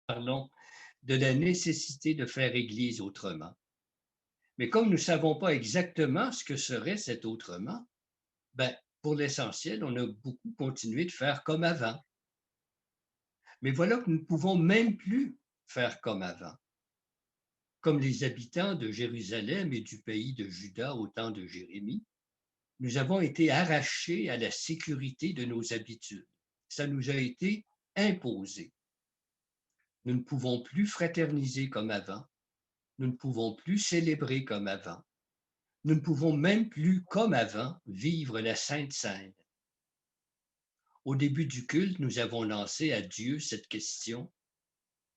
parlons de la nécessité de faire Église autrement. Mais comme nous ne savons pas exactement ce que serait cet autrement, ben, pour l'essentiel, on a beaucoup continué de faire comme avant. Mais voilà que nous ne pouvons même plus faire comme avant. Comme les habitants de Jérusalem et du pays de Juda au temps de Jérémie, nous avons été arrachés à la sécurité de nos habitudes. Ça nous a été imposé. Nous ne pouvons plus fraterniser comme avant. Nous ne pouvons plus célébrer comme avant. Nous ne pouvons même plus, comme avant, vivre la Sainte Seine. Au début du culte, nous avons lancé à Dieu cette question: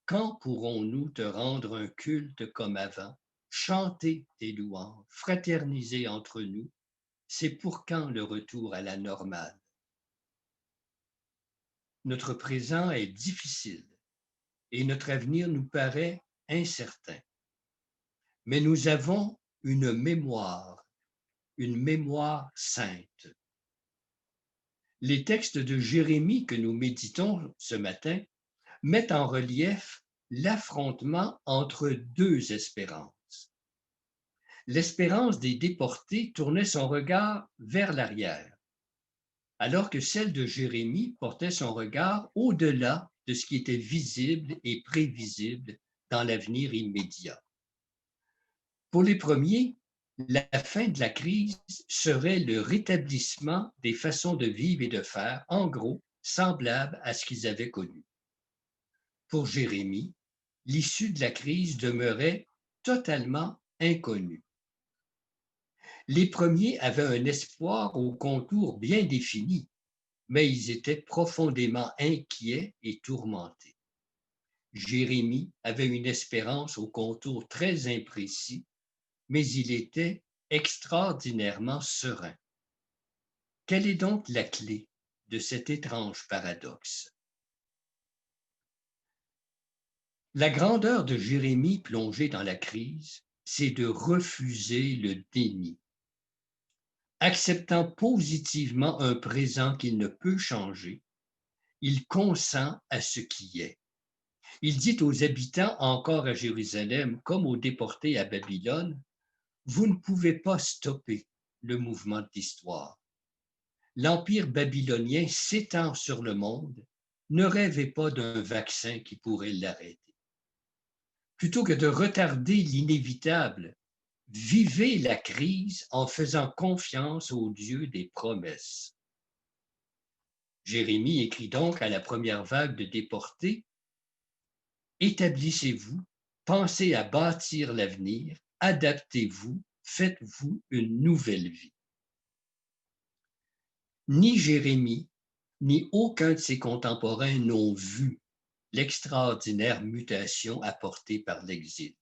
quand pourrons-nous te rendre un culte comme avant, chanter tes louanges, fraterniser entre nous? C'est pour quand le retour à la normale? Notre présent est difficile et notre avenir nous paraît incertain. Mais nous avons une mémoire sainte. Les textes de Jérémie que nous méditons ce matin mettent en relief l'affrontement entre deux espérances. L'espérance des déportés tournait son regard vers l'arrière, alors que celle de Jérémie portait son regard au-delà de ce qui était visible et prévisible dans l'avenir immédiat. Pour les premiers, la fin de la crise serait le rétablissement des façons de vivre et de faire, en gros, semblables à ce qu'ils avaient connu. Pour Jérémie, l'issue de la crise demeurait totalement inconnue. Les premiers avaient un espoir aux contours bien définis, mais ils étaient profondément inquiets et tourmentés. Jérémie avait une espérance aux contours très imprécis, mais il était extraordinairement serein. Quelle est donc la clé de cet étrange paradoxe? La grandeur de Jérémie plongé dans la crise, c'est de refuser le déni. Acceptant positivement un présent qu'il ne peut changer, il consent à ce qui est. Il dit aux habitants encore à Jérusalem, comme aux déportés à Babylone: vous ne pouvez pas stopper le mouvement de l'histoire. L'empire babylonien s'étend sur le monde. Ne rêvez pas d'un vaccin qui pourrait l'arrêter. Plutôt que de retarder l'inévitable, vivez la crise en faisant confiance au Dieu des promesses. Jérémie écrit donc à la première vague de déportés: établissez-vous, pensez à bâtir l'avenir, adaptez-vous, faites-vous une nouvelle vie. Ni Jérémie, ni aucun de ses contemporains n'ont vu l'extraordinaire mutation apportée par l'exil.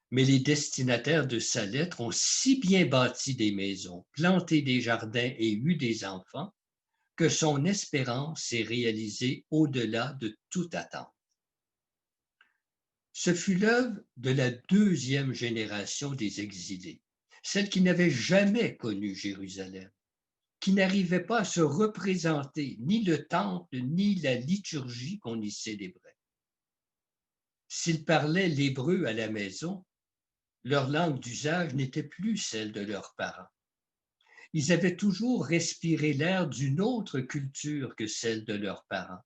Mais les destinataires de sa lettre ont si bien bâti des maisons, planté des jardins et eu des enfants que son espérance s'est réalisée au-delà de toute attente. Ce fut l'œuvre de la deuxième génération des exilés, celle qui n'avait jamais connu Jérusalem, qui n'arrivait pas à se représenter ni le temple ni la liturgie qu'on y célébrait. S'ils parlaient l'hébreu à la maison, leur langue d'usage n'était plus celle de leurs parents. Ils avaient toujours respiré l'air d'une autre culture que celle de leurs parents.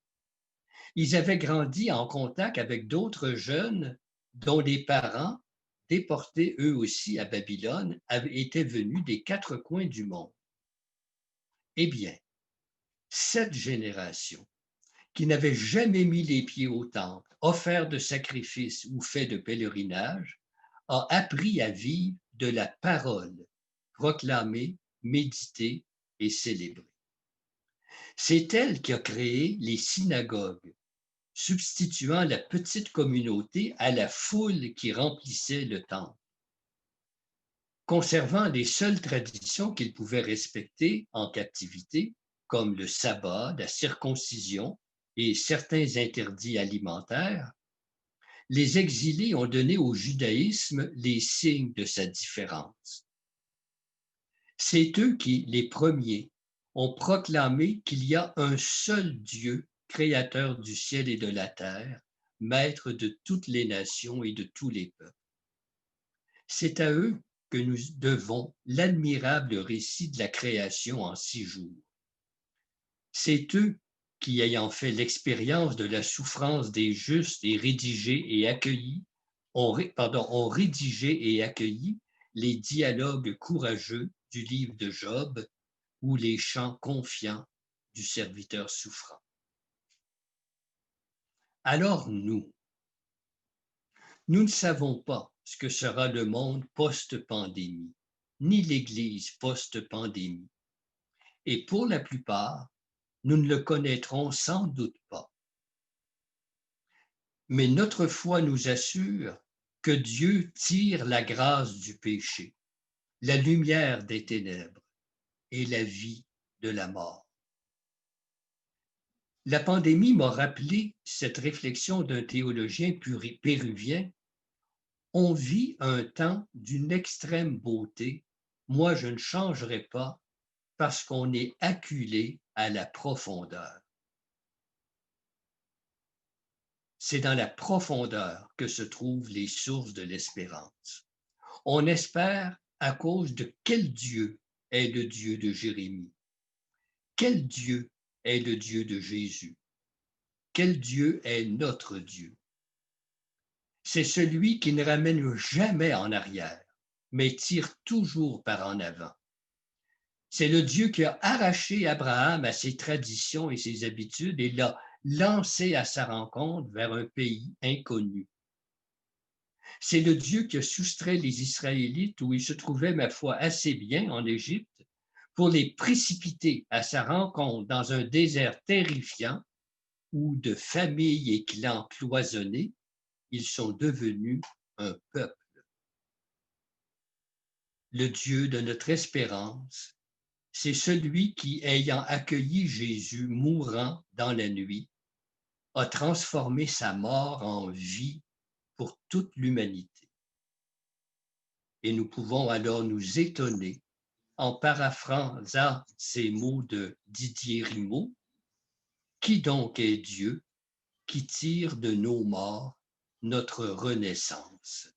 Ils avaient grandi en contact avec d'autres jeunes dont les parents, déportés eux aussi à Babylone, étaient venus des quatre coins du monde. Eh bien, cette génération, qui n'avait jamais mis les pieds au temple, offert de sacrifices ou fait de pèlerinage, a appris à vivre de la parole, proclamée, méditée et célébrée. C'est elle qui a créé les synagogues, substituant la petite communauté à la foule qui remplissait le temple. Conservant les seules traditions qu'ils pouvaient respecter en captivité, comme le sabbat, la circoncision et certains interdits alimentaires, les exilés ont donné au judaïsme les signes de sa différence. C'est eux qui, les premiers, ont proclamé qu'il y a un seul Dieu, créateur du ciel et de la terre, maître de toutes les nations et de tous les peuples. C'est à eux que nous devons l'admirable récit de la création en 6 jours. C'est eux qui, ayant fait l'expérience de la souffrance des justes et ont rédigé et accueilli les dialogues courageux du livre de Job ou les chants confiants du serviteur souffrant. Alors nous ne savons pas ce que sera le monde post-pandémie, ni l'Église post-pandémie. Et pour la plupart, nous ne le connaîtrons sans doute pas. Mais notre foi nous assure que Dieu tire la grâce du péché, la lumière des ténèbres et la vie de la mort. La pandémie m'a rappelé cette réflexion d'un théologien péruvien. On vit un temps d'une extrême beauté. Moi, je ne changerai pas parce qu'on est acculé à la profondeur. C'est dans la profondeur que se trouvent les sources de l'espérance. On espère à cause de quel Dieu est le Dieu de Jérémie? Quel Dieu est le Dieu de Jésus? Quel Dieu est notre Dieu? C'est celui qui ne ramène jamais en arrière, mais tire toujours par en avant. C'est le Dieu qui a arraché Abraham à ses traditions et ses habitudes et l'a lancé à sa rencontre vers un pays inconnu. C'est le Dieu qui a soustrait les Israélites où ils se trouvaient, ma foi, assez bien en Égypte, pour les précipiter à sa rencontre dans un désert terrifiant où de familles et clans cloisonnés, ils sont devenus un peuple. Le Dieu de notre espérance, c'est celui qui, ayant accueilli Jésus mourant dans la nuit, a transformé sa mort en vie pour toute l'humanité. Et nous pouvons alors nous étonner en paraphrasant ces mots de Didier Rimbaud, qui donc est Dieu qui tire de nos morts notre renaissance?